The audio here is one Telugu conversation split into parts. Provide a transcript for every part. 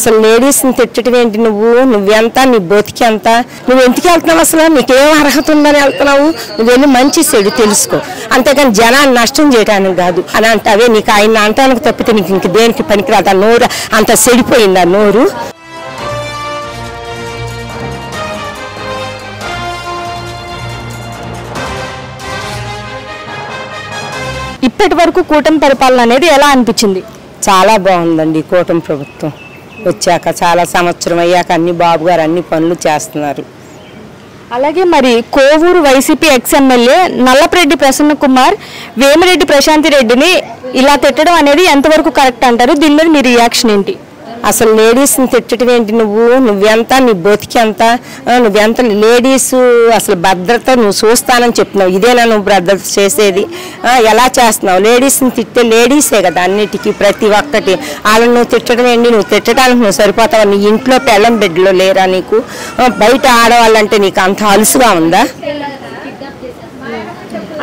అసలు లేడీస్ని తిట్టడం ఏంటి? నువ్వెంత, నీ బతికి ఎంత, నువ్వు ఎందుకు వెళ్తున్నావు? అసలు నీకేం అర్హత ఉందని వెళ్తున్నావు? నువ్వు వెళ్ళి మంచి చెడు తెలుసుకో, అంతేకాని జనాన్ని నష్టం చేయడానికి కాదు అని అంటావే. నీకు ఆయన అంటానికి తప్పితే నీకు ఇంక దేనికి పనికిరాదు. ఆ నోరు అంత చెడిపోయింది. ఆ నోరు ఇప్పటి వరకు కూటమి పరిపాలన అనేది ఎలా అనిపించింది? చాలా బాగుందండి. కూటమి ప్రభుత్వం వచ్చాక చాలా సంవత్సరం అయ్యాక అన్ని బాబు గారు అన్ని పనులు చేస్తున్నారు. అలాగే మరి కోవూరు వైసీపీ ఎమ్మెల్యే నల్లపరెడ్డి ప్రసన్న కుమార్ వేమిరెడ్డి ప్రశాంతి రెడ్డిని ఇలా తిట్టడం అనేది ఎంతవరకు కరెక్ట్ అంటారు? దీని మీద మీ రియాక్షన్ ఏంటి? అసలు లేడీస్ని తిట్టడం ఏంటి? నువ్వెంత, నీ బతికి ఎంత, నువ్వెంత లేడీస్ అసలు భద్రత నువ్వు చూస్తానని చెప్తున్నావు. ఇదేనా నువ్వు భద్రత చేసేది? ఎలా చేస్తున్నావు? లేడీస్ని తిట్టే లేడీసే కదా అన్నిటికీ, ప్రతి ఒక్కటి. వాళ్ళని నువ్వు తిట్టడం ఏంటి? నువ్వు తిట్టడానికి నువ్వు సరిపోతావా? నీ ఇంట్లో పెళ్ళం బిడ్డలో లేరా నీకు? బయట ఆడవాళ్ళంటే నీకు అంత అలుసుగా ఉందా?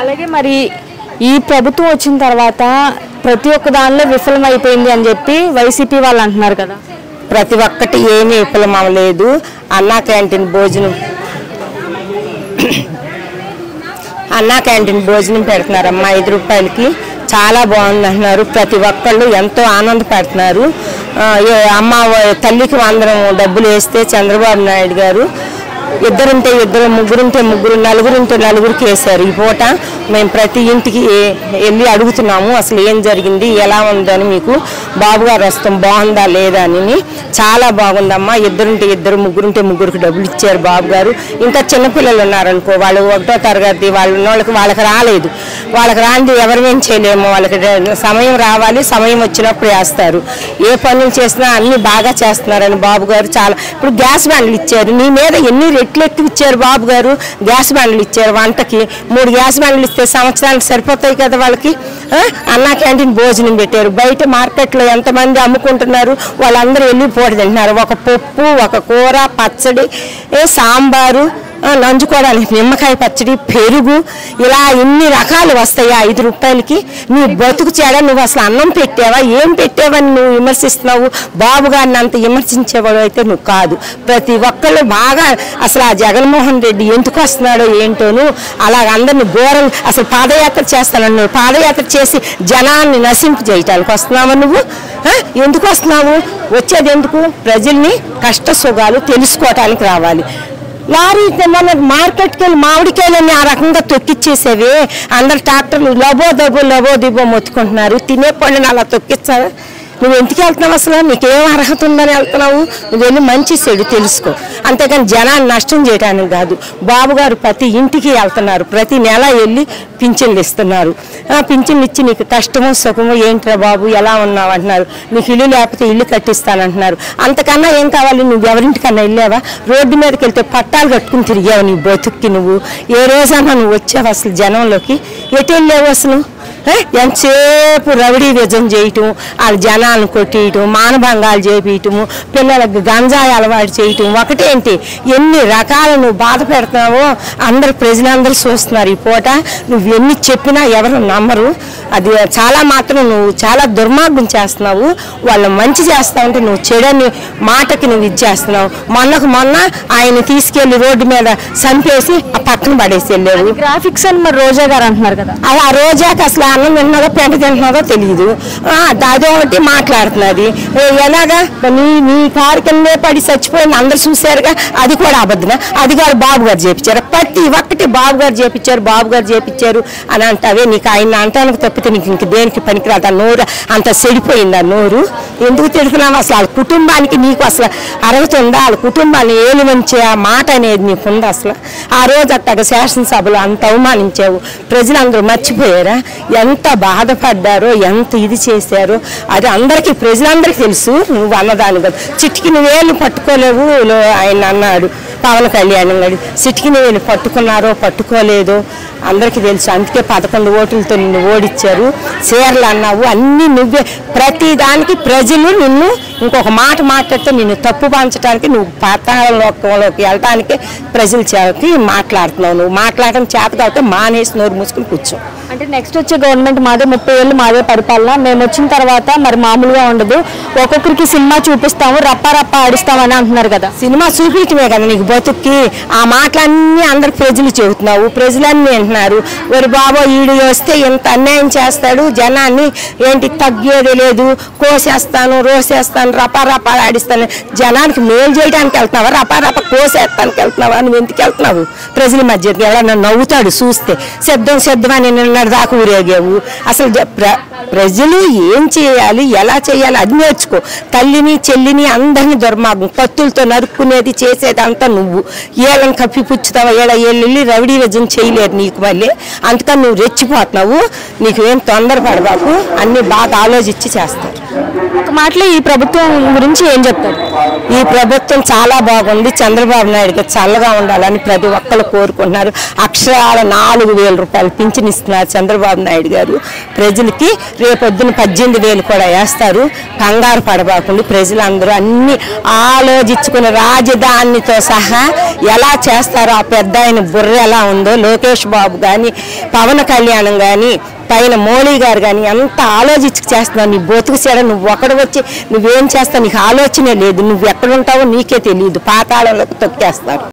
అలాగే మరి ఈ ప్రభుత్వం వచ్చిన తర్వాత ప్రతి ఒక్క దానిలో విఫలం అయిపోయింది అని చెప్పి వైసీపీ వాళ్ళు అంటున్నారు కదా. ప్రతి ఒక్కటి ఏమీ విఫలం అవ్వలేదు. అన్నా క్యాంటీన్ భోజనం పెడుతున్నారమ్మా 5 రూపాయలకి. చాలా బాగుంది అంటున్నారు. ప్రతి ఒక్కళ్ళు ఎంతో ఆనందపడుతున్నారు. అమ్మ తల్లికి వందనం డబ్బులు వేస్తే చంద్రబాబు నాయుడు గారు ఇద్దరుంటే ఇద్దరు, ముగ్గురుంటే ముగ్గురు, నలుగురుంటే నలుగురికి వేశారు. ఈ పూట మేము ప్రతి ఇంటికి వెళ్ళి అడుగుతున్నాము అసలు ఏం జరిగింది, ఎలా ఉందని. మీకు బాబు గారు వస్తాం బాగుందా లేదా అని. చాలా బాగుందమ్మా. ఇద్దరుంటే ఇద్దరు, ముగ్గురుంటే ముగ్గురికి డబ్బులు ఇచ్చారు బాబు గారు. ఇంకా చిన్నపిల్లలు ఉన్నారనుకో, వాళ్ళు 1వ తరగతి వాళ్ళకి రాలేదు. వాళ్ళకి రాంది ఎవరేం చేయలేము. వాళ్ళకి సమయం రావాలి, సమయం వచ్చినప్పుడు వేస్తారు. ఏ పనులు చేసినా అన్ని బాగా చేస్తున్నారని బాబు గారు చాలా. ఇప్పుడు గ్యాస్ బండ్లు ఇచ్చారు. నీ మీద ఎన్ని రెట్లు ఎక్కువ ఇచ్చారు బాబు గారు. గ్యాస్ బండ్లు ఇచ్చారు. వంటకి 3 గ్యాస్ బండ్లు ఇస్తే సంవత్సరానికి సరిపోతాయి కదా వాళ్ళకి. అన్నా క్యాంటీన్ భోజనం పెట్టారు. బయట మార్కెట్లో ఎంతమంది అమ్ముకుంటున్నారు, వాళ్ళందరూ వెళ్ళిపోవడం తింటున్నారు. ఒక పప్పు, ఒక కూర, పచ్చడి, సాంబారు, నంచుకోవడానికి నిమ్మకాయ పచ్చడి, పెరుగు, ఇలా ఇన్ని రకాలు వస్తాయి 5 రూపాయలకి. నీ బతుకు చేడ నువ్వు అసలు అన్నం పెట్టావా, ఏం పెట్టావని నువ్వు విమర్శిస్తున్నావు? బాబు గారిని అంత విమర్శించేవాడు అయితే నువ్వు కాదు. ప్రతి ఒక్కళ్ళు బాగా అసలు ఆ జగన్మోహన్ రెడ్డి ఎందుకు వస్తున్నాడో ఏంటోను అలాగ అందరిని ఘోరం. అసలు పాదయాత్ర చేస్తానన్నాడు. పాదయాత్ర చేసి జనాన్ని నశింపు చేయటానికి వస్తున్నావా నువ్వు? ఎందుకు వస్తున్నావు? వచ్చేది ఎందుకు? ప్రజల్ని కష్ట సుఖాలు తెలుసుకోవటానికి రావాలి. లారీ మన మార్కెట్కి వెళ్ళి మామిడికాయలన్నీ ఆ రకంగా తొక్కిచ్చేసేవి. అందరు ట్రాక్టర్లు లబో దిబో మొత్తుకుంటున్నారు. తినే పండుని అలా తొక్కిచ్చారు. నువ్వు ఎందుకు వెళ్తున్నావు? అసలు నీకేం అర్హత ఉందని వెళ్తున్నావు? నువ్వు వెళ్ళి మంచి చెడు తెలుసుకో, అంతేకాని జనాన్ని నష్టం చేయడానికి కాదు. బాబు గారు ప్రతి ఇంటికి వెళ్తున్నారు. ప్రతి నెల వెళ్ళి పింఛన్లు ఇస్తున్నారు. పింఛన్లు ఇచ్చి నీకు కష్టమో సుఖమో ఏంట్రా బాబు ఎలా ఉన్నావు అంటున్నారు. నీకు ఇల్లు లేకపోతే ఇల్లు కట్టిస్తానంటున్నారు. అంతకన్నా ఏం కావాలి? నువ్వు ఎవరింటికన్నా వెళ్ళావా? రోడ్డు మీదకి వెళ్తే పట్టాలు కట్టుకుని తిరిగావు నీ బతుక్కి. నువ్వు ఏ రోజన్నా నువ్వు వచ్చావు అసలు జనంలోకి? ఎటు వెళ్ళావు అసలు? ఎంతసేపు రౌడీ విజం చేయటం, వాళ్ళ జనాలను కొట్టేయటం, మానభంగాలు చేపించటము, పిల్లలకు గంజాయి అలవాటు చేయటం. ఒకటేంటి ఎన్ని రకాలు నువ్వు బాధ పెడుతున్నావో అందరు ప్రజలందరూ చూస్తున్నారు. ఈ పూట నువ్వు ఎన్ని చెప్పినా ఎవరు నమ్మరు. అది చాలా మాత్రం నువ్వు చాలా దుర్మార్గం చేస్తున్నావు. వాళ్ళు మంచి చేస్తావు అంటే నువ్వు చెడని మాటకి నువ్వు ఇది చేస్తున్నావు. మొన్న ఆయన తీసుకెళ్లి రోడ్డు మీద చంపేసి ఆ పక్కన పడేసి వెళ్ళావు. గ్రాఫిక్స్ అని మరి రోజా గారు అంటున్నారు కదా. అది ఆ రోజాకి అసలు అన్నం తింటున్నదో పెంట తింటున్నదో తెలియదు. అదొకటి మాట్లాడుతున్నది. ఎలాగా నీ కారు కిందే పడి చచ్చిపోయింది అందరు చూశారుగా. అది కూడా అబద్ధం. అది కూడా బాబు గారు చేపించారు. ప్రతి ఒక్కటి బాబు గారు చేపించారు అని అంటావే. నీకు ఆయన అంటానికి తప్పితే నీకు ఇంక దేనికి పనికిరాదు. ఆ నోరు అంత చెడిపోయింది. ఆ నోరు ఎందుకు తిడుతున్నావు? అసలు వాళ్ళ కుటుంబానికి నీకు అసలు అర్హత ఉందా? వాళ్ళ కుటుంబాన్ని ఏలు మంచి ఆ మాట అనేది నీకు ఉందా అసలు? ఆ రోజు అట్టగా శాసనసభలో అంత అవమానించావు. ప్రజలందరూ మర్చిపోయారా? ఎంత బాధపడ్డారో, ఎంత ఇది చేశారో అది అందరికీ ప్రజలందరికీ తెలుసు. నువ్వు అన్నదాని కదా. చిటికి నువ్వేళ్ళు పట్టుకోలేవు ఆయన అన్నాడు పవన్ కళ్యాణ్ గారు. చిటికి నువ్వేళ్ళు పట్టుకున్నారో పట్టుకోలేదో అందరికీ తెలుసు. అందుకే 11 ఓట్లతో నిన్ను ఓడించారు. చీరలు అన్నావు, అన్నీ నువ్వే. ప్రతి దానికి ప్రజలు నిన్ను ఇంకొక మాట మాట్లాడితే నిన్ను తప్పు పంచడానికి నువ్వు పాతాళలోకి వెళ్ళడానికి ప్రజల చేతి మాట్లాడుతున్నావు. నువ్వు మాట్లాడడం చేత కాబట్టి మానేసి నోరు మూసుకుని కూర్చో. అంటే నెక్స్ట్ వచ్చే గవర్నమెంట్ మాదే 30 ఏళ్ళు మాదే పరిపాలన, మేము వచ్చిన తర్వాత మరి మామూలుగా ఉండదు, ఒక్కొక్కరికి సినిమా చూపిస్తాము, రప్ప రప్ప ఆడిస్తామని అంటున్నారు కదా. సినిమా చూపించమే కదా నీకు బతుక్కి. ఆ మాటలన్నీ అందరికి ప్రజలు చెబుతున్నావు, ప్రజలన్నీ వింటున్నారు. ఒరి బాబో ఈడు వస్తే ఇంత అన్యాయం చేస్తాడు, జనాన్ని ఏంటి తగ్గేది లేదు, కోసేస్తాను రోసేస్తాను రపా రపా ఆడిస్తాను. జనానికి మేలు చేయడానికి వెళ్తున్నావా, రపా రపా కోసేస్తానికి వెళ్తున్నావా? నువ్వు ఎందుకు వెళ్తున్నావు ప్రజల మధ్యకి? ఎవరన్నా నవ్వుతాడు చూస్తే. సిద్ధం అని నిన్న దాకా ఊరేగావు. అసలు ప్రజలు ఏం చేయాలి, ఎలా చేయాలి అది నేర్చుకో. తల్లిని చెల్లిని అందరినీ దుర్మార్గం కత్తులతో నరుక్కునేది చేసేది అంతా నువ్వు. ఏళ్ళని కప్పిపుచ్చుతావా? ఏళ్ళెళ్ళి రౌడీ రజం చేయలేరు నీకు. మళ్ళీ అందుకని నువ్వు రెచ్చిపోతున్నావు. నీకు ఏం తొందరపడబాకు, అన్ని బాగా ఆలోచించి చేస్తారు. ఒక మాటలో ఈ ప్రభుత్వం గురించి ఏం చెప్తారు? ఈ ప్రభుత్వం చాలా బాగుంది. చంద్రబాబు నాయుడుకి చల్లగా ఉండాలని ప్రతి ఒక్కరు కోరుకుంటున్నారు. అక్షరాల 4,000 రూపాయలు పింఛన్ ఇస్తున్నారు చంద్రబాబు నాయుడు గారు ప్రజలకి. రేపొద్దున 18,000 కూడా వేస్తారు. కంగారు పడబాకుండా ప్రజలందరూ అన్ని ఆలోచించుకుని రాజధానితో సహా ఎలా చేస్తారో, ఆ పెద్ద ఆయన బుర్ర ఎలా ఉందో, లోకేష్ బాబు కానీ పవన్ కళ్యాణ్ కానీ పైన మోడీ గారు కానీ ఎంత ఆలోచించి చేస్తున్నావు. నీ బతుకు సేడ నువ్వు ఒకడు వచ్చి నువ్వేం చేస్తావు, నీకు ఆలోచనే లేదు. నువ్వు ఎక్కడుంటావో నీకే తెలియదు. పాతాళంలోకి తొక్కేస్తారు.